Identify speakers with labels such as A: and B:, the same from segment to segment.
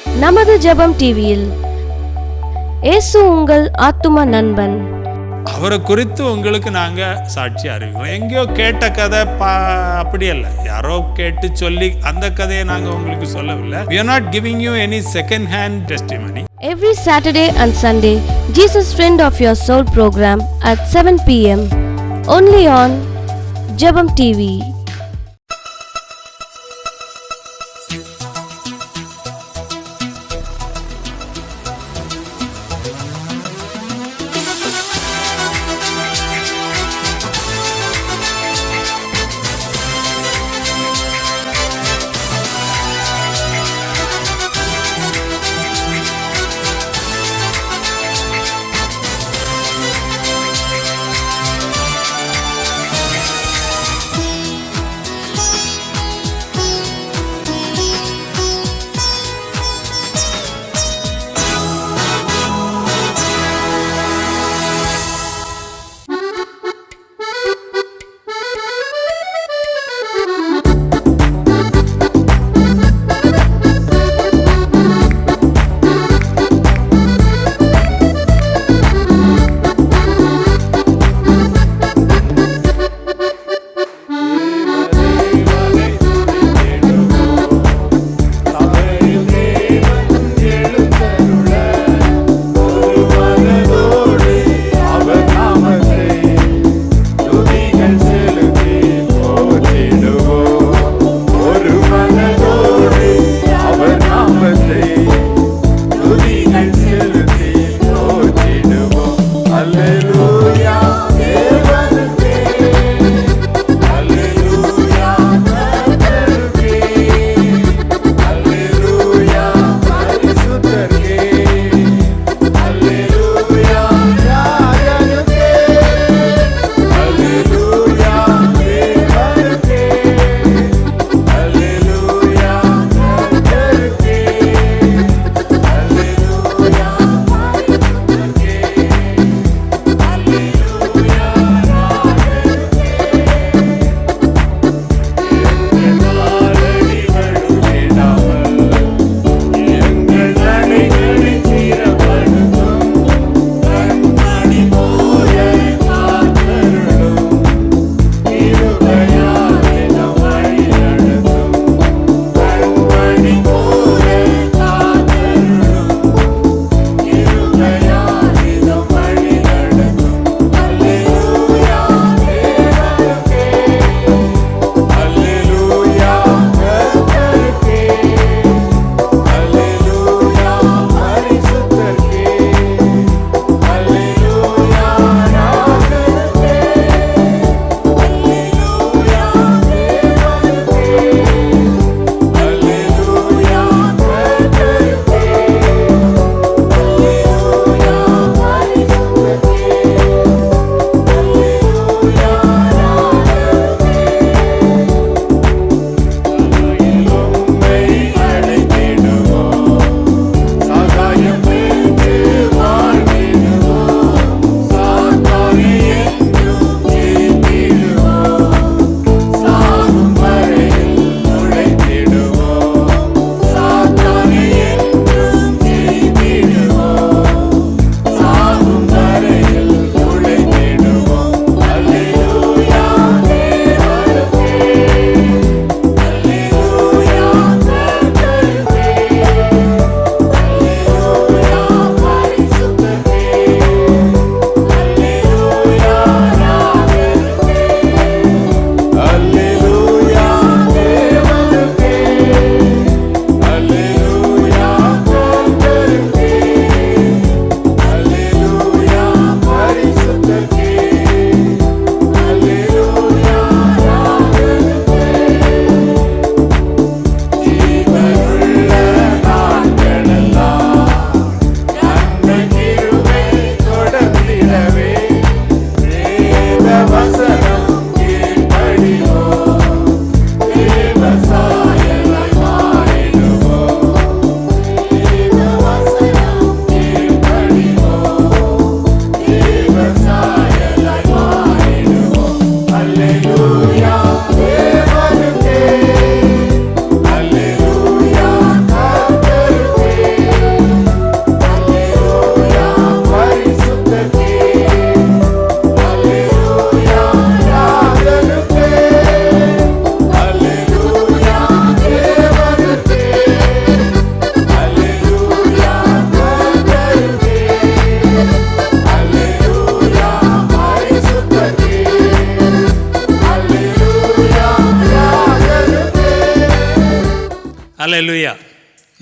A: நமது ஜெபம் டிவியில் இயேசு உங்கள் ஆத்தும நண்பன்.
B: அவரை குறித்து உங்களுக்கு நாங்க சாட்சி அறிவிக்கிறோம். எங்கேயோ கேட்ட கதை அப்படி அல்ல, யாரோ கேட்டு சொல்லி அந்த கதையை நாங்க உங்களுக்கு சொல்லவில்லை. We are not giving you any second hand testimony.
A: Every Saturday and Sunday, Jesus Friend of Your Soul program at 7 p.m. only on Jabam TV.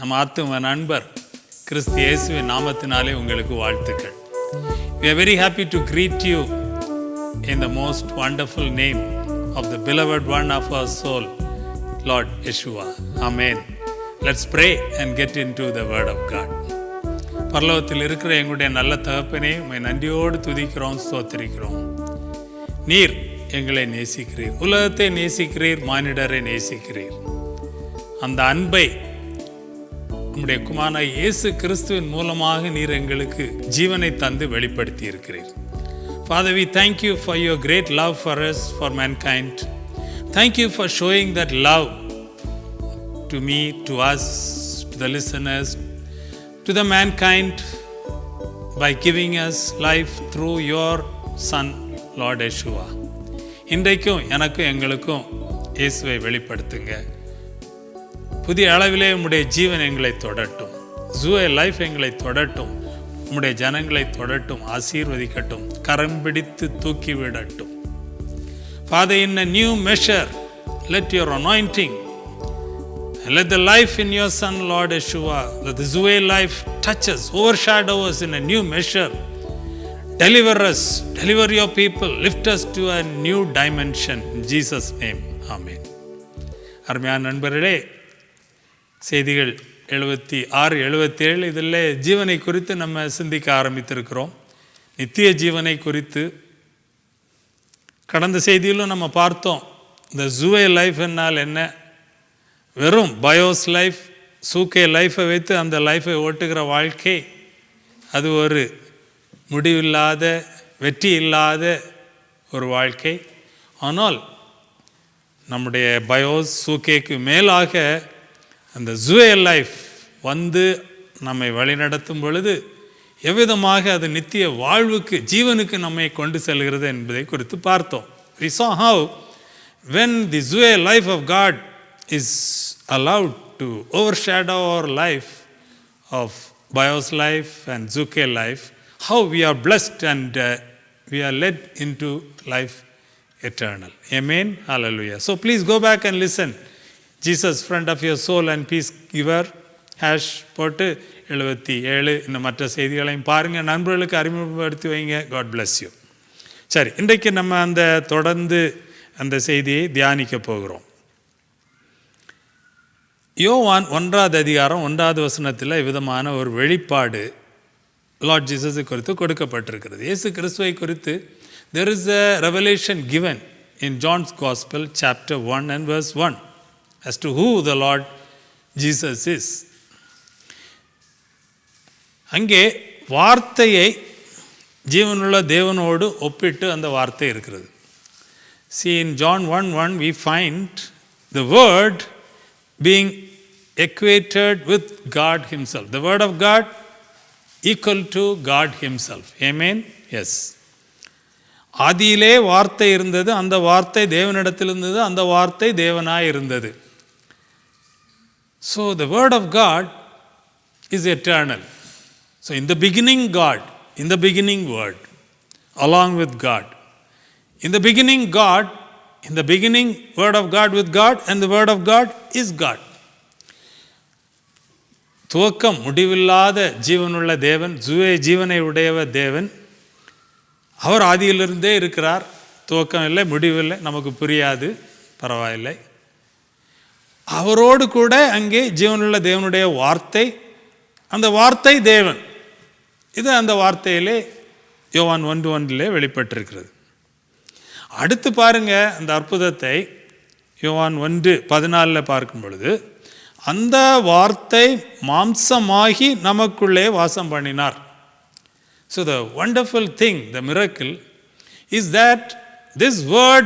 B: நம்ம ஆத்தும நண்பர் கிறிஸ்து இயேசுவின் நாமத்தினாலே உங்களுக்கு வாழ்த்துக்கள். We are very happy to greet you in the most wonderful name of the beloved one of our soul, Lord Yeshua. Amen. Let's pray and get into the word of God. பரலோகத்தில் இருக்கிற எங்களுடைய நல்ல தகப்பனே, உம்மை நன்றியோடு துதிக்கிறோம், ஸ்தோத்திரிக்கிறோம். நீர் எங்களை நேசிக்கிறீர், உலகத்தை நேசிக்கிறீர், மானிடரை நேசிக்கிறீர். அந்த அன்பை உம்முடைய குமாரனாகிய இயேசு கிறிஸ்துவின் மூலமாக நீர் எங்களுக்கு ஜீவனை தந்து வெளிப்படுத்தி இருக்கிறீர். Father, we thank you for your great love for us, for mankind. Thank you for showing that love to me, to us, to the listeners, to the mankind, by giving us life through your Son, Lord Yeshua. இன்றைக்கும் எனக்கும் எங்களுக்கும் இயேசுவை வெளிப்படுத்துங்க. புதிய அளவிலே உம்முடைய ஜீவன் எங்களை தொடட்டும், ஜூவே life எங்களை தொடட்டும், உம்முடைய ஜனங்களை தொடட்டும், ஆசீர்வதிக்கட்டும், கரம் பிடித்து தூக்கி விடட்டும். Father, in a new measure, let your anointing and let the life in your Son, Lord Yeshua, let the Zoe life touch us, overshadow us in a new measure. Deliver us, deliver your people, lift us to a new dimension. In Jesus' name, Amen. அருமையான நண்பர்களே, செய்திகள் 76, 77 இதில் ஜீவனை குறித்து நம்ம சிந்திக்க ஆரம்பித்திருக்கிறோம். நித்திய ஜீவனை குறித்து கடந்த செய்தியிலும் நம்ம பார்த்தோம். இந்த ஜூவே லைஃப் என்னால் என்ன? வெறும் பயோஸ் லைஃப், சூக்கே லைஃப்பை வைத்து அந்த லைஃப்பை ஓட்டுகிற வாழ்க்கை, அது ஒரு முடிவில்லாத, வெற்றி இல்லாத ஒரு வாழ்க்கை. ஆனால் நம்முடைய பயோஸ், சூக்கேக்கு மேலாக அந்த ஜூவே லைஃப் வந்து நம்மை வழிநடத்தும் பொழுது எவ்விதமாக அது நித்திய வாழ்வுக்கு, ஜீவனுக்கு நம்மை கொண்டு செல்கிறது என்பதை குறித்து பார்த்தோம். We saw how when the Zoe life of God is allowed to overshadow our life of Bios life and Zuke life, how we are blessed and we are led into life eternal. Amen. Hallelujah. So please go back and listen. Jesus, friend of your soul and peace giver, hash போட்டு 77 இந்த மற்ற செய்திகளையும் பாருங்கள், நண்பர்களுக்கு அறிமுகப்படுத்தி வைங்க. God bless you. சரி, இன்றைக்கு நம்ம அந்த தொடர்ந்து அந்த செய்தியை தியானிக்க போகிறோம். யோவான் 1வது அதிகாரம் 1வது வசனத்தில் விதமான ஒரு வெளிப்பாடு லார்ட் ஜீசஸை குறித்து கொடுக்கப்பட்டிருக்கிறது. இயேசு கிறிஸ்துவை குறித்து there is a revelation given in John's Gospel chapter 1 and verse 1 as to who the Lord Jesus is. அங்கே வார்த்தையை ஜீவனுள்ள தேவனோடு ஒப்பிட்டு அந்த வார்த்தை இருக்கிறது. See, in John 1:1 we find the word being equated with God himself. The word of God equal to God himself. Amen. Yes. ஆதியிலே வார்த்தை இருந்தது, அந்த வார்த்தை தேவனிடத்தில் இருந்தது, அந்த வார்த்தை தேவனாய் இருந்தது. So the word of God is eternal. So in the beginning God, in the beginning word, along with God. In the beginning God, in the beginning word of God with God, and the word of God is God. துவக்கம் முடிவில்லாத ஜீவனுள்ள தேவன், ஜீவனை உடையவ தேவன், அவர் ஆதியிலிருந்தே இருக்கிறார். துவக்கம் இல்லை, முடிவில்லை, நமக்கு புரியாது, பரவாயில்லை. அவரோடு கூட அங்கே ஜீவனுள்ள தேவனுடைய வார்த்தை, அந்த வார்த்தை தேவன். இது அந்த வார்த்தையிலே யோவான் 1:1 வெளிப்பட்டிருக்கிறது. அடுத்து பாருங்க அந்த அற்புதத்தை யோவான் 1:14 பார்க்கும் பொழுது, அந்த வார்த்தை மாம்சமாகி நமக்குள்ளே வாசம் பண்ணினார். So the wonderful thing, the miracle is that this word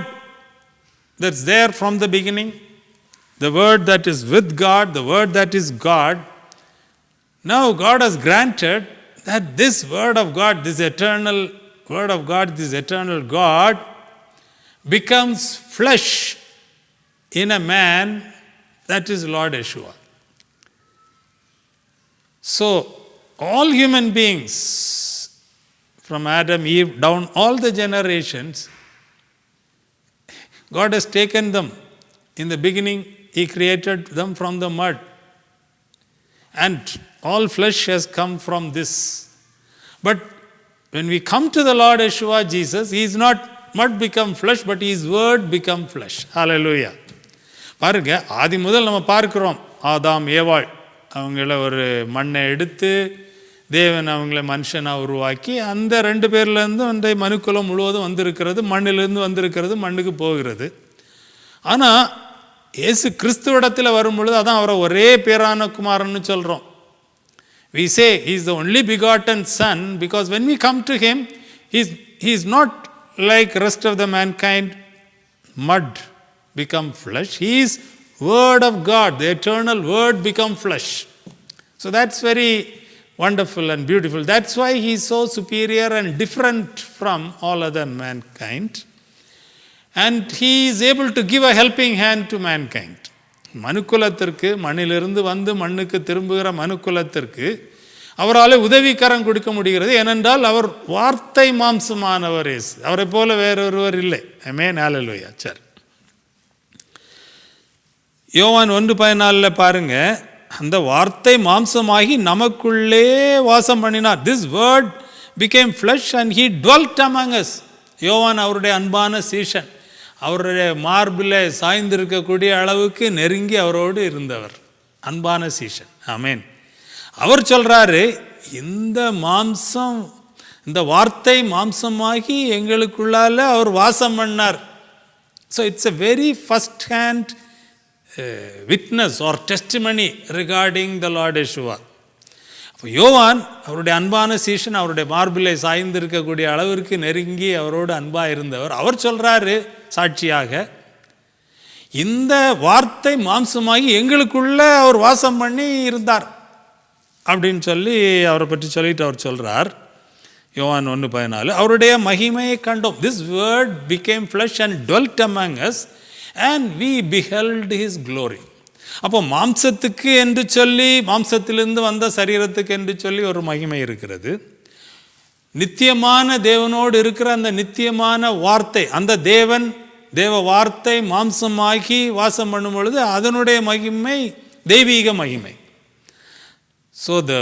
B: that's there from the beginning, the word that is with God, the word that is God, now God has granted that this word of God, this eternal word of God, this eternal God becomes flesh in a man, that is Lord Yeshua. So all human beings from Adam, Eve, down all the generations, God has taken them. In the beginning, He created them from the mud. and all flesh has come from this. But when we come to the Lord Yeshua Jesus, he is not mud become flesh, but his word become flesh. Hallelujah. பாருங்க, ஆதி முதல் நம்ம பார்க்கிறோம், ஆதாம் ஏவாள் அவங்கள ஒரு மண்ணை எடுத்து தேவன் அவங்கள மனுஷனாக உருவாக்கி அந்த 2 பேர்லேருந்து அந்த மனுக்குலம் முழுவதும் வந்திருக்கிறது, மண்ணிலிருந்து வந்திருக்கிறது, மண்ணுக்கு போகிறது. ஆனால் இயேசு கிறிஸ்துவிடத்தில் வரும் பொழுது அதான் அவரை ஒரே பேரான குமாரன்னு சொல்கிறோம். We say he is the only begotten son because when we come to him, he is not like rest of the mankind, mud become flesh. He is word of God, the eternal word become flesh. So that's very wonderful and beautiful. That's why he is so superior and different from all other mankind. And he is able to give a helping hand to mankind. மனுக்குலத்திற்கு, மண்ணிலிருந்து வந்து மண்ணுக்கு திரும்புகிற மனுக்குலத்திற்கு அவரால் உதவிக்கரம் கொடுக்க முடிகிறது. ஏனென்றால் அவர் வார்த்தை மாம்சமானவர் இயேசு. அவரை போல வேறொருவர் இல்லை. ஆமென், ஹல்லேலூயா. சரி, யோவான் 1:14 பாருங்க, அந்த வார்த்தை மாம்சமாகி நமக்குள்ளே வாசம் பண்ணினார். This word became flesh and he dwelt among us. யோவான் அவருடைய அன்பான சீஷன், அவருடைய மார்பில் சாய்ந்திருக்கக்கூடிய அளவுக்கு நெருங்கி அவரோடு இருந்தவர், அன்பான சீஷன். ஆமென். அவர் சொல்றாரு, இந்த மாம்சம், இந்த வார்த்தை மாம்சமாகி எங்களுக்குள்ளால அவர் வாசம் பண்ணார். So it's a very first hand witness or testimony regarding the Lord Yeshua. அப்போ யோவான் அவருடைய அன்பான சீஷன், அவருடைய மார்பிலை சாய்ந்திருக்கக்கூடிய அளவிற்கு நெருங்கி அவரோடு அன்பாக இருந்தவர். அவர் சொல்கிறாரு சாட்சியாக, இந்த வார்த்தை மாம்சமாகி எங்களுக்குள்ள அவர் வாசம் பண்ணி இருந்தார் அப்படின்னு சொல்லி அவரை பற்றி சொல்லிட்டு அவர் சொல்கிறார். யோவான் 1:14, அவருடைய மகிமையை கண்டோம். This word became flesh and dwelt among us and we beheld his glory. அப்போ மாம்சத்துக்கு என்று சொல்லி, மாம்சத்திலிருந்து வந்த சரீரத்துக்கு என்று சொல்லி ஒரு மகிமை இருக்கிறது. நித்தியமான தேவனோடு இருக்கிற அந்த நித்தியமான வார்த்தை, அந்த தேவ வார்த்தை மாம்சமாகி வாசம் பண்ணும் பொழுது அதனுடைய மகிமை தெய்வீக மகிமை. So the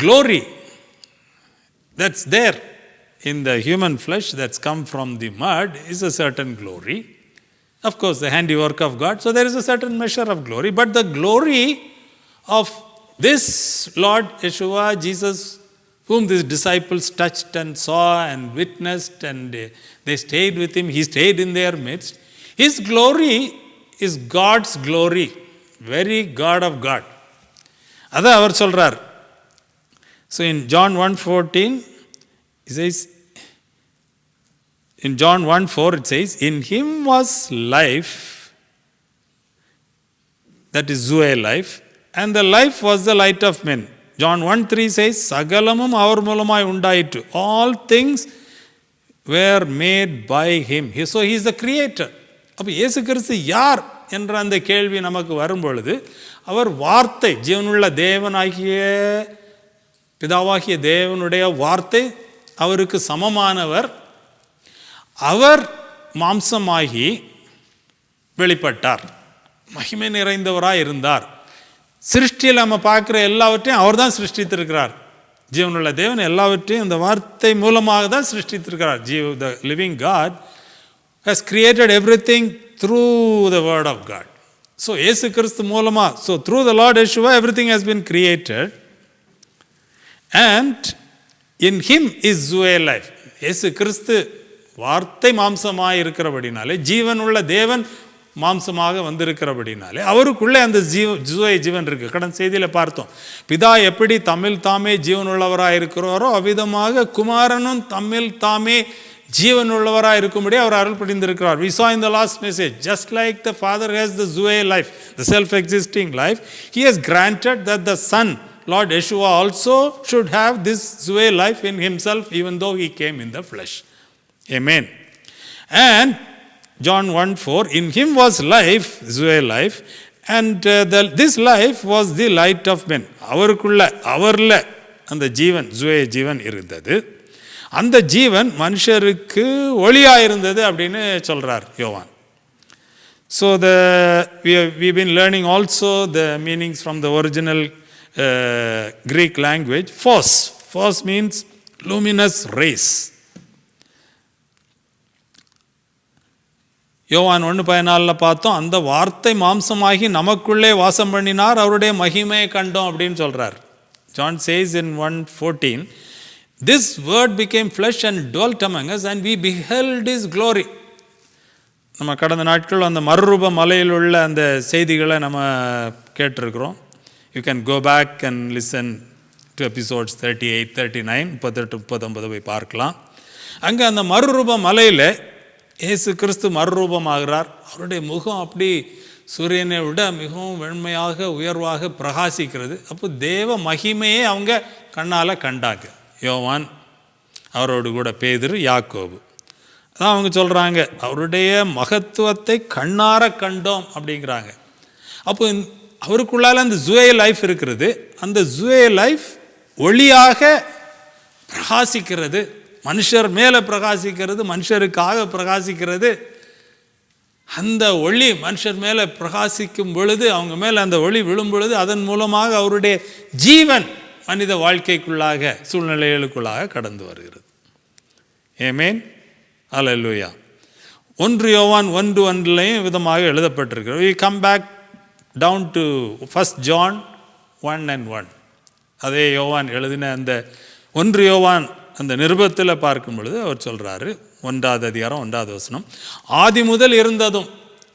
B: glory that's there in the human flesh that's come from the mud is a certain glory. Of course, the handiwork of God. So there is a certain measure of glory. But the glory of this Lord Yeshua, Jesus, whom these disciples touched and saw and witnessed, and they stayed with him, he stayed in their midst. His glory is God's glory, very God of God. அதான் அவர் சொல்றார். So in John 1:14, he says, in John 1:4 it says, in him was life, that is Zoe life, and the life was the light of men. John 1:3 says, சகலமும் அவர் மூலமாய் உண்டாயிற்று. All things were made by him. So he is the creator. அப்போ இயேசு கிறிஸ்து யார் என்ற அந்த கேள்வி நமக்கு வரும்பொழுது, அவர் வார்த்தை, ஜீவனுள்ள தேவனாகிய பிதாவாகிய தேவனுடைய வார்த்தை, அவருக்கு சமமானவர். அவர் மாம்சமாகி வெளிப்பட்டார், மகிமை நிறைந்தவராக இருந்தார். சிருஷ்டியில் நம்ம பார்க்குற எல்லாவற்றையும் அவர் தான் சிருஷ்டித்திருக்கிறார். ஜீவனுள்ள தேவன் எல்லாவற்றையும் இந்த வார்த்தை மூலமாக தான் சிருஷ்டித்திருக்கிறார். the living God has created everything through the word of God. So இயேசு கிறிஸ்து மூலமாக, so through the Lord Yeshua everything has been created and in him is Zoe life. இயேசு கிறிஸ்து வார்த்தை மாம்சமாக இருக்கிறபடினாலே, ஜீவனுள்ள தேவன் மாம்சமாக வந்திருக்கிறபடினாலே அவருக்குள்ளே அந்த ஜுவை ஜீவன் இருக்குது. கடன் செய்தியில் பார்த்தோம், பிதா எப்படி தம்மில் தாமே ஜீவனுள்ளவராக இருக்கிறாரோ அவ்விதமாக குமாரனும் தம்மில் தாமே ஜீவனுள்ளவராக இருக்கும்படி அவர் அருள் புரிந்திருக்கிறார். We saw in the last message, just like the Father has the Zoe life, the self-existing life, he has granted that the Son, Lord Yeshua, also should have this Zoe life in himself, even though he came in the flesh. Amen. And John 1:4, in him was life, Zoe life, and this life was the light of men. அவர்ல அந்த ஜீவன், Zoe ஜீவன் இருந்தது. அந்த ஜீவன் மனுஷருக்கு ஒளியாக இருந்தது அப்படின்னு சொல்றார் யோவான். So we've been learning also the meanings from the original Greek language. Phos means luminous rays. யோவான் 1:14 பார்த்தோம், அந்த வார்த்தை மாம்சமாகி நமக்குள்ளே வாசம் பண்ணினார், அவருடைய மகிமையை கண்டோம் அப்படின்னு சொல்றார். John says in 1:14, this word became flesh and dwelt among us and we beheld his glory. நம்ம கடந்த நாட்கள் அந்த மறுரூப மலையில் உள்ள அந்த செய்திகளை நம்ம கேட்டிருக்கிறோம். You can go back and listen to episodes 38, 39, 38, 39 போய் பார்க்கலாம். அங்கே அந்த மறுரூப மலையில் இயேசு கிறிஸ்து மறுரூபமாகிறார். அவருடைய முகம் அப்படி சூரியனை விட மிகவும் வெண்மையாக உயர்வாக பிரகாசிக்கிறது. அப்போ தேவ மகிமையே அவங்க கண்ணால் கண்டாங்க. யோவான், அவரோடு கூட பேதுரு, யாக்கோபு. அதான் அவங்க சொல்கிறாங்க, அவருடைய மகத்துவத்தை கண்ணார கண்டோம் அப்படிங்கிறாங்க. அப்போ அவருக்குள்ளால அந்த ஜுவே லைஃப் இருக்கிறது. அந்த ஜுவே லைஃப் ஒளியாக பிரகாசிக்கிறது, மனுஷர் மேலே பிரகாசிக்கிறது, மனுஷருக்காக பிரகாசிக்கிறது. அந்த ஒளி மனுஷர் மேலே பிரகாசிக்கும் பொழுது, அவங்க மேலே அந்த ஒளி விழும் பொழுது, அதன் மூலமாக அவருடைய ஜீவன் மனித வாழ்க்கைக்குள்ளாக, சூழ்நிலைகளுக்குள்ளாக கடந்து வருகிறது. ஆமென், அல்லேலூயா. 1 யோவான் 1:1 விதமாக எழுதப்பட்டிருக்கிறது. We come back down to 1 John 1:1. அதே யோவான் எழுதின அந்த 1 யோவான் அந்த நிருபத்தில் பார்க்கும் பொழுது அவர் சொல்கிறாரு, 1வது அதிகாரம் 1வது வசனம், ஆதி முதல் இருந்ததும்.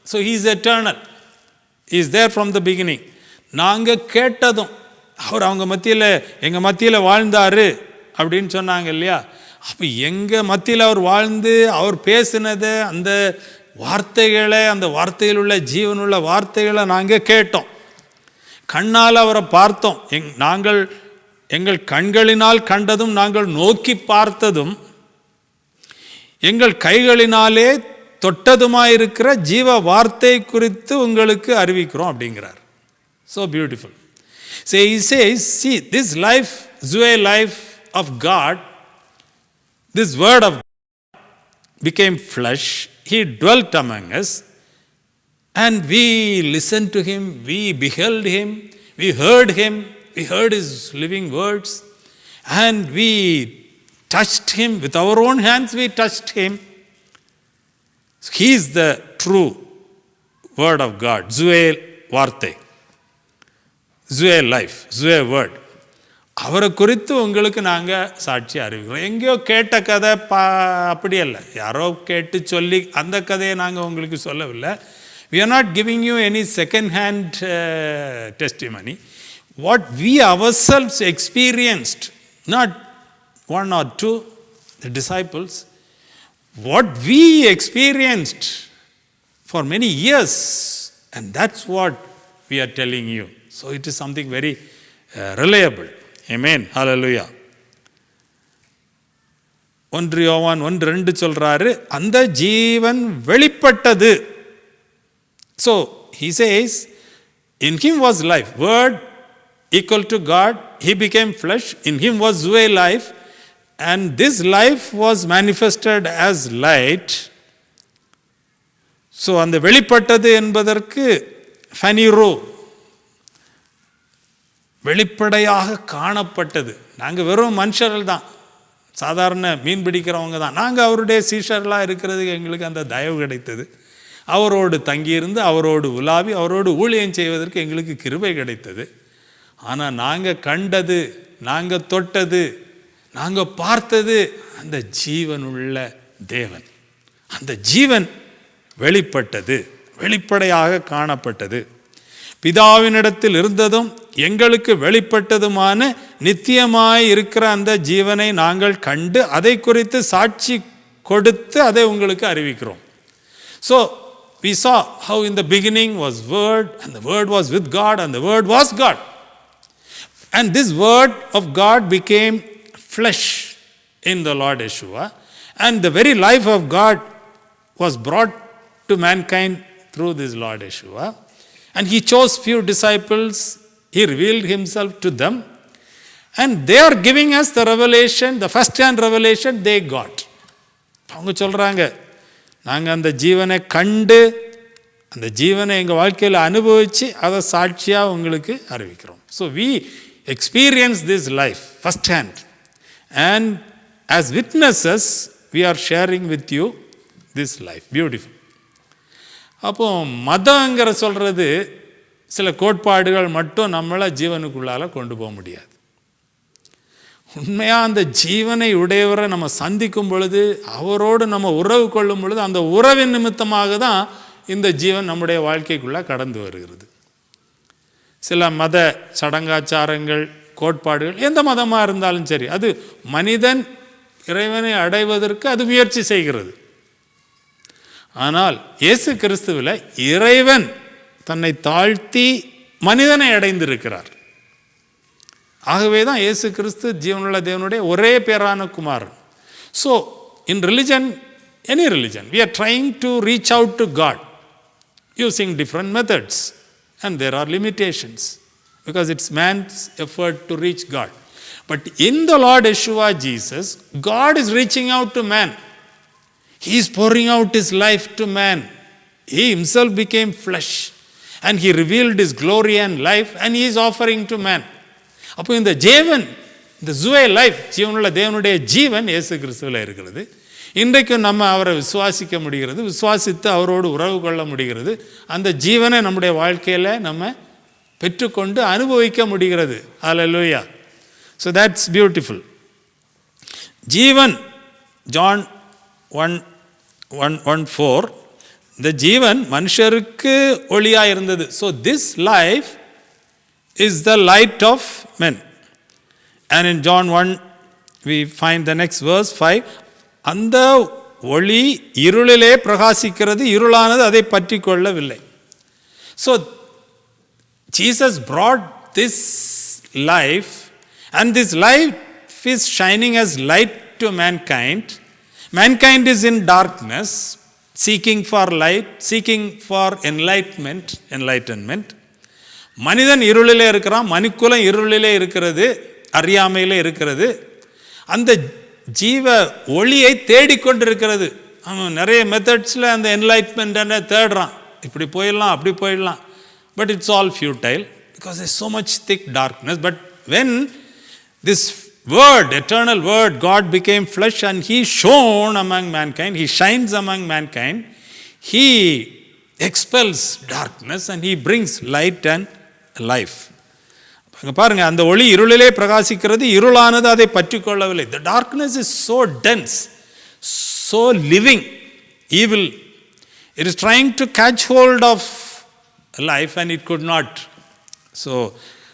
B: So he is eternal, he is there from the beginning. நாங்கள் கேட்டதும், அவர் அவங்க மத்தியில், எங்கள் மத்தியில் வாழ்ந்தார் அப்படின்னு சொன்னாங்க இல்லையா. அப்போ எங்கள் மத்தியில் அவர் வாழ்ந்து அவர் பேசினதை, அந்த வார்த்தைகளை, அந்த வார்த்தையில் உள்ள ஜீவனுள்ள வார்த்தைகளை நாங்கள் கேட்டோம், கண்ணால் அவரை பார்த்தோம். நாங்கள் எங்கள் கண்களினால் கண்டதும், நாங்கள் நோக்கி பார்த்ததும், எங்கள் கைகளினாலே தொட்டதுமாயிருக்கிற ஜீவ வார்த்தை குறித்து உங்களுக்கு அறிவிக்கிறோம் அப்படிங்கிறார். So beautiful. So he says, see, this life, Zoe life of God, this word of God became flesh, he dwelt among us, and we listened to him, we beheld him, we heard him, we heard his living words, and we touched him with our own hands. We touched him. He is the true word of God, Zoe வார்த்தை, Zoe life, Zoe word. அவரை குறித்து உங்களுக்கு நாங்கள் சாட்சி அறிவிக்கிறோம். எங்கேயோ கேட்ட கதை அப்படி அல்ல, யாரோ கேட்டு சொல்லி அந்த கதையை நாங்கள் உங்களுக்கு சொல்லவில்லை. We are not giving you any second hand testimony. What we ourselves experienced, not 1 or 2, the disciples, what we experienced for many years, and that's what we are telling you. So it is something very reliable. Amen, hallelujah. 1 யோவான் 1:2 சொல்றாரு, அந்த ஜீவன் வெளிப்பட்டது. So he says, in him was life, word equal to God, he became flesh, in him was Zoe life, and this life was manifested as light. So அந்த வெளிப்பட்டது என்பதற்கு ஃபனிரோ, வெளிப்படையாக காணப்பட்டது. நாங்கள் வெறும் மனுஷர்கள் தான், சாதாரண மீன் பிடிக்கிறவங்க தான். நாங்கள் அவருடைய சீஷர்களாக இருக்கிறதுக்கு எங்களுக்கு அந்த தயவு கிடைத்தது. அவரோடு தங்கியிருந்து, அவரோடு உலாவி, அவரோடு ஊழியம் செய்வதற்கு எங்களுக்கு கிருபை கிடைத்தது. ஆனால் நாங்கள் கண்டது, நாங்கள் தொட்டது, நாங்கள் பார்த்தது அந்த ஜீவனுள்ள தேவன். அந்த ஜீவன் வெளிப்பட்டது, வெளிப்படையாக காணப்பட்டது. பிதாவினிடத்தில் இருந்ததும் எங்களுக்கு வெளிப்பட்டதுமான நித்தியமாய் இருக்கிற அந்த ஜீவனை நாங்கள் கண்டு அதை குறித்து சாட்சி கொடுத்து அதை உங்களுக்கு அறிவிக்கிறோம். So we saw how in the beginning was Word, and the Word was with God, and the Word was God. And this Word of God became flesh in the Lord Yeshua, and the very life of God was brought to mankind through this Lord Yeshua. And he chose few disciples, he revealed himself to them, and they are giving us the revelation, the first hand revelation they got. அவங்க சொல்கிறாங்க, நாங்கள் அந்த ஜீவனை கண்டு அந்த ஜீவனை எங்கள் வாழ்க்கையில் அனுபவித்து அதை சாட்சியாக உங்களுக்கு அறிவிக்கிறோம். So we experience this life first hand and as witnesses we are sharing with you this life. Beautiful. அப்போது மதங்கிற சொல்கிறது சில கோட்பாடுகள் மட்டும் நம்மளை ஜீவனுக்குள்ளால் கொண்டு போக முடியாது. உண்மையாக அந்த ஜீவனை உடையவரை நம்ம சந்திக்கும் பொழுது, அவரோடு நம்ம உறவு கொள்ளும் பொழுது, அந்த உறவின் நிமித்தமாக தான் இந்த ஜீவன் நம்முடைய வாழ்க்கைக்குள்ளே கடந்து வருகிறது. சில மத சடங்காச்சாரங்கள், கோட்பாடுகள், எந்த மதமாக இருந்தாலும் சரி, அது மனிதன் இறைவனை அடைவதற்கு அது முயற்சி செய்கிறது. ஆனால் இயேசு கிறிஸ்துவில் இறைவன் தன்னை தாழ்த்தி மனிதனை அடைந்திருக்கிறார். ஆகவே தான் இயேசு கிறிஸ்து ஜீவனுள்ள தேவனுடைய ஒரே பேரான குமாரன். So in religion, any religion, we are trying to reach out to God using different methods, and there are limitations because it's man's effort to reach God. But in the Lord Yeshua Jesus, God is reaching out to man. He is pouring out his life to man. He himself became flesh and he revealed his glory and life, and he is offering to man. அப்போ இந்த ஜீவன், இந்த ஜுவே life, ஜீவனுள்ள தேவனுடைய ஜீவன் இயேசு கிறிஸ்துவில் இருக்கிறது. இன்றைக்கும் நம்ம அவரை விசுவாசிக்க முடிகிறது, விசுவாசித்து அவரோடு உறவு கொள்ள முடிகிறது. அந்த ஜீவனை நம்முடைய வாழ்க்கையில் நம்ம பெற்றுக்கொண்டு அனுபவிக்க முடிகிறது. ஹல்லேலூயா. So that's beautiful. ஜீவன், ஜான் 1:4, இந்த ஜீவன் மனுஷருக்கு ஒளியாக இருந்தது. So this life is the light of men. And in John 1 we find the next verse 5, அந்த ஒளி இருளிலே பிரகாசிக்கிறது, இருளானது அதை பற்றி கொள்ளவில்லை. So Jesus brought this life, and this life is shining as light to mankind. Mankind is in darkness, seeking for light, seeking for enlightenment. மனிதன் இருளிலே இருக்கிறான், மனுக்குலம் இருளிலே இருக்கிறது, அறியாமையிலே இருக்கிறது. அந்த ஜீவ ஒளியை தேடிக்கொண்டிருக்கிறது. அவன் நிறைய மெத்தட்ஸில் அந்த என்லைட்மெண்ட்டை தேடுறான். இப்படி போயிடலாம், அப்படி போயிடலாம். But it's all futile because there's so much thick darkness. But when this word, eternal word, God became flesh and he shone among mankind, he shines among mankind, he expels darkness and he brings light and life. அங்கே பாருங்கள், அந்த ஒளி இருளிலே பிரகாசிக்கிறது, இருளானது அதை பற்றி கொள்ளவில்லை. The darkness is so dense, so living, evil. It is trying to catch hold of life and it could not. So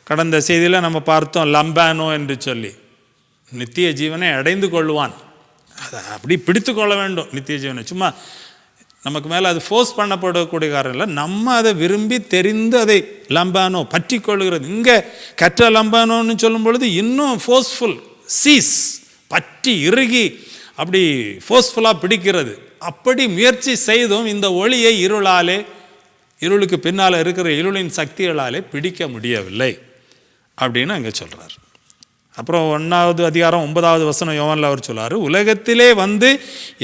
B: கடந்த செய்தியில் நம்ம பார்த்தோம், லம்பானோ என்று சொல்லி நித்திய ஜீவனை அடைந்து கொள்வான். அதை அப்படி பிடித்து கொள்ள வேண்டும் நித்திய ஜீவனை. சும்மா நமக்கு மேலே அது ஃபோர்ஸ் பண்ணப்படக்கூடிய காரணம் இல்லை, நம்ம அதை விரும்பி தெரிந்து அதை லம்பானோ பற்றி கொள்கிறது. இங்கே கற்ற லம்பானோன்னு சொல்லும் பொழுது இன்னும் ஃபோர்ஸ்ஃபுல், சீஸ், பற்றி இறுகி அப்படி ஃபோர்ஸ்ஃபுல்லாக பிடிக்கிறது. அப்படி முயற்சி செய்தும் இந்த ஒளியை இருளுக்கு பின்னால் இருக்கிற இருளின் சக்திகளாலே பிடிக்க முடியவில்லை அப்படின்னு அங்கே சொல்கிறார். அப்புறம் 1வது அதிகாரம் 9வது வசனம் யோவானில் அவர் சொல்றாரு, உலகத்திலே வந்து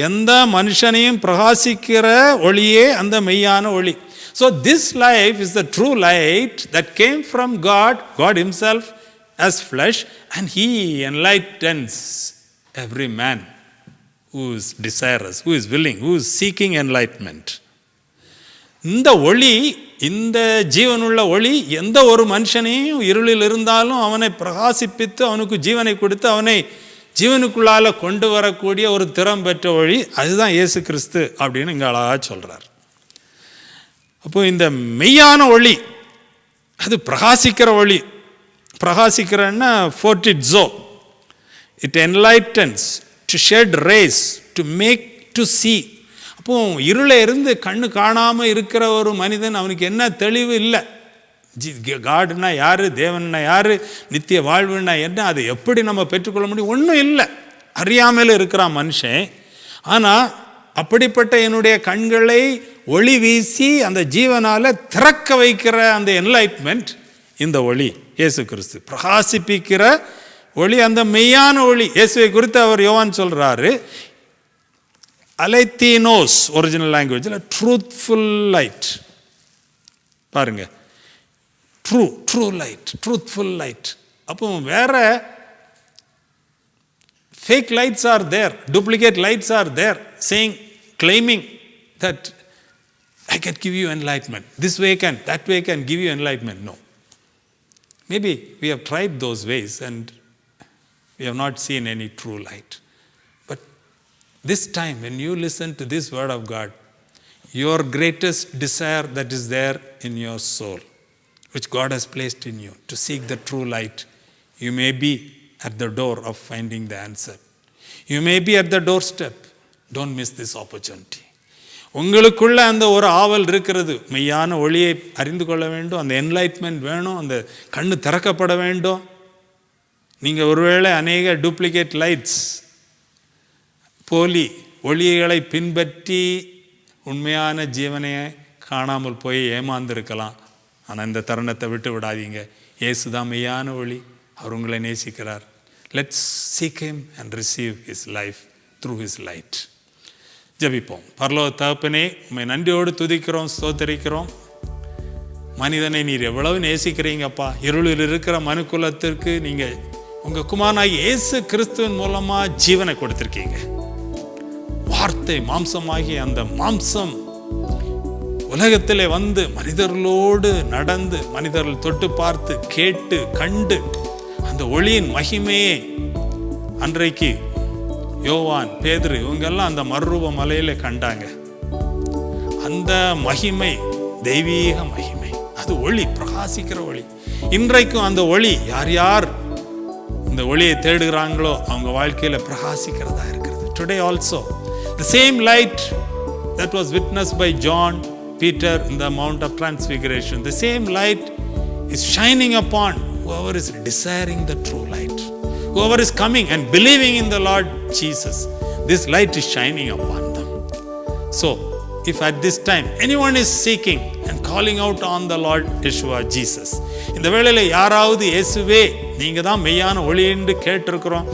B: எந்த மனுஷனையும் பிரகாசிக்கிற ஒளியே அந்த மெய்யான ஒளி. So this life is the true light that came from God himself as flesh, and he enlightens every man who is desirous, who is willing, who is seeking enlightenment. இந்த ஒளி, இந்த ஜீவனுள்ள ஒளி எந்த ஒரு மனுஷனையும் இருளில் இருந்தாலும் அவனை பிரகாசிப்பித்து அவனுக்கு ஜீவனை கொடுத்து அவனை ஜீவனுக்குள்ளால் கொண்டு வரக்கூடிய ஒரு திறம் பெற்ற ஒளி, அதுதான் இயேசு கிறிஸ்து அப்படின்னு இங்கே அழகாக சொல்கிறார். அப்போது இந்த மெய்யான ஒளி அது பிரகாசிக்கிற ஒளி. பிரகாசிக்கிறன்னா ஃபோர்டிட்ஸோ, it enlightens, to shed rays, to make to see. அப்போ இருளை இருந்து கண்ணு காணாமல் இருக்கிற ஒரு மனிதன், அவனுக்கு என்ன தெளிவு இல்லை. காடுனா யார், தேவன்னா யார், நித்திய வாழ்வுன்னா என்ன, அதை எப்படி நம்ம பெற்றுக்கொள்ள முடியும், ஒன்றும் இல்லை, அறியாமல் இருக்கிறான் மனுஷன். ஆனால் அப்படிப்பட்ட என்னுடைய கண்களை ஒளி வீசி அந்த ஜீவனால் திறக்க வைக்கிற அந்த என்லைட்மெண்ட் இந்த ஒளி இயேசு கிறிஸ்து, பிரகாசிப்பிக்கிற ஒளி, அந்த மெய்யான ஒளி. இயேசுவை குறித்து அவர் யோவான் சொல்கிறாரு, அலைத்தீனோஸ் ஒரிஜினல் லாங்குவேஜில் ட்ரூத்ஃபுல் லைட், பாருங்க, ட்ரூ லைட், ட்ரூத்ஃபுல் லைட். அப்போ வேற fake lights are there, duplicate lights are there, claiming that I can give you enlightenment, this way can, that way can give you enlightenment. No. Maybe we have tried those ways and we have not seen any true light. But this time when you listen to this word of God, your greatest desire that is there in your soul, which God has placed in you, to seek the true light, you may be at the door of finding the answer. You may be at the doorstep. Don't miss this opportunity. உங்களுக்குள்ள அந்த ஒரு ஆவல் இருக்கிறது, மெய்யான ஒளியை அறிந்து கொள்ள வேண்டும், அந்த என்லைட்மெண்ட் வேணும், அந்த கண்ணு திறக்கப்பட வேண்டும். நீங்கள் ஒருவேளை அநேக டூப்ளிகேட் லைட்ஸ், போலி ஒளிகளை பின்பற்றி உண்மையான ஜீவனை காணாமல் போய் ஏமாந்திருக்கலாம். ஆனால் இந்த தருணத்தை விட்டு விடாதீங்க. இயேசு தான் மெய்யான ஒளி, அவர் உங்களை நேசிக்கிறார். Let's seek him and receive his life through his light. ஜெபிப்போம். பரலோக தகப்பனே, உம்மை நன்றியோடு துதிக்கிறோம், ஸ்தோத்திரிக்கிறோம். மனிதனை நீர் எவ்வளவு நேசிக்கிறீங்கப்பா. இருளில் இருக்கிற மனுக்குலத்திற்கு நீங்கள் உங்கள் குமாரனாகிய இயேசு கிறிஸ்துவின் மூலமாக ஜீவனை கொடுத்துருக்கீங்க. வார்த்தை மாம்சமாகி அந்த மாம்சம் உலகத்திலே வந்து மனிதர்களோடு நடந்து, மனிதர்கள் தொட்டு பார்த்து கேட்டு கண்டு அந்த ஒளியின் மகிமையை அன்றைக்கு யோவான், பேதுரு இவங்கெல்லாம் அந்த மறுரூப மலையில கண்டாங்க. அந்த மகிமை தெய்வீக மகிமை, அது ஒளி, பிரகாசிக்கிற ஒளி. இன்றைக்கும் அந்த ஒளி யார் யார் இந்த ஒளியை தேடுகிறாங்களோ அவங்க வாழ்க்கையில பிரகாசிக்கிறதா இருக்கிறது. Today also the same light that was witnessed by John, Peter in the Mount of Transfiguration, the same light is shining upon whoever is desiring the true light, whoever is coming and believing in the Lord Jesus. This light is shining upon them. So if at this time anyone is seeking and calling out on the Lord Yeshua Jesus, இந்த வேளையில யாராவது இயேசுவே நீங்க தான் மெய்யான ஒளி என்று கேட்டிருக்கிறோம்,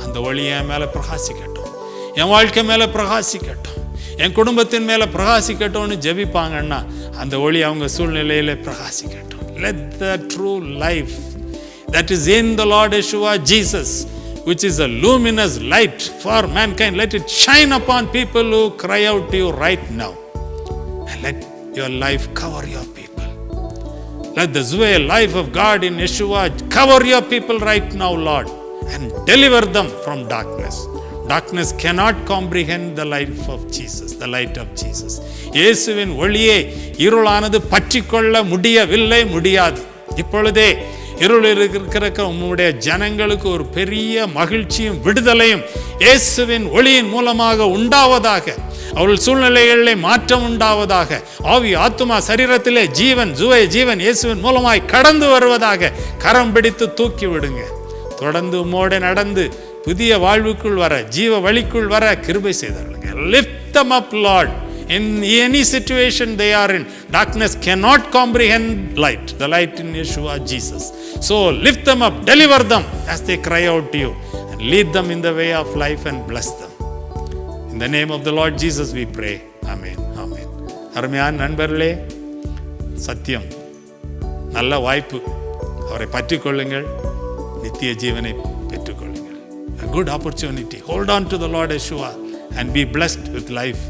B: அந்த ஒளி என் மேல பிரகாசிக்கட்டும், என் வாழ்க்கை மேல பிரகாசிக்கட்டும், என் குடும்பத்தின் மேல பிரகாசிக்கட்டும்னு ஜெபிப்பாங்கன்னா அந்த ஒளி அவங்க சூழ்நிலையில பிரகாசிக்கட்டும். Let the true life that is in the Lord Yeshua Jesus, which is a luminous light for mankind, let it shine upon people who cry out to you right now. And let your life cover your people. Let the Zoe life of God in Yeshua cover your people right now, Lord, and deliver them from darkness. Darkness cannot comprehend the life of Jesus, the light of Jesus. இயேசுவின் ஒளியே இருளானது பற்றிக்கொள்ள முடியாது. இப்பொழுதே இருளில் இருக்கிற உம்முடைய ஜனங்களுக்கு ஒரு பெரிய மகிழ்ச்சியும் விடுதலையும் இயேசுவின் ஒளியின் மூலமாக உண்டாவதாக. அவர்கள் சூழ்நிலைகளிலே மாற்றம் உண்டாவதாக. ஆவி, ஆத்துமா, சரீரத்திலே ஜீவன், ஜுவை ஜீவன் இயேசுவின் மூலமாய் கடந்து வருவதாக. கரம் பிடித்து தூக்கி விடுங்க. தொடர்ந்து உம்மோடு நடந்து புதிய வாழ்வுக்குள் வர, ஜீவ வழிக்குள் வர கிருபை செய்தார்கள். Lift them up, Lord. In any situation they are in, darkness cannot comprehend light, the light in Yeshua Jesus. So lift them up, deliver them as they cry out to you, and lead them in the way of life and bless them. In the name of the Lord Jesus we pray. Amen. Amen. அருமையான நண்பர்களே, சத்தியம், நல்ல வாய்ப்பு, அவரை பற்றிக் கொள்ளுங்கள், நித்திய ஜீவனை பெற்றுக்கொள்ளுங்கள். A good opportunity. Hold on to the Lord Yeshua and be blessed with life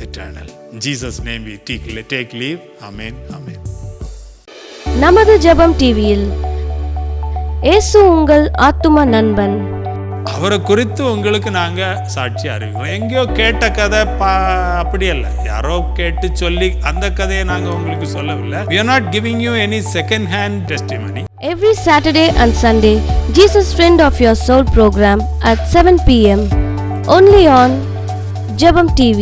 B: eternal. In Jesus' name we take leave. Amen. Amen.
A: நமது ஜெபம் டிவியில் இயேசு உங்கள் ஆத்தும நண்பன்,
B: அவரை குறித்து உங்களுக்கு நாங்க சாட்சி அறிவிக்கிறோம். எங்கேயோ கேட்ட கதை அப்படி அல்ல, யாரோ கேட்டு சொல்லி அந்த கதையை நாங்க உங்களுக்கு சொல்லவில்லை. We are not giving you any second hand testimony.
A: Every Saturday and Sunday, Jesus Friend of Your Soul program at 7 p.m. only on Jebam TV.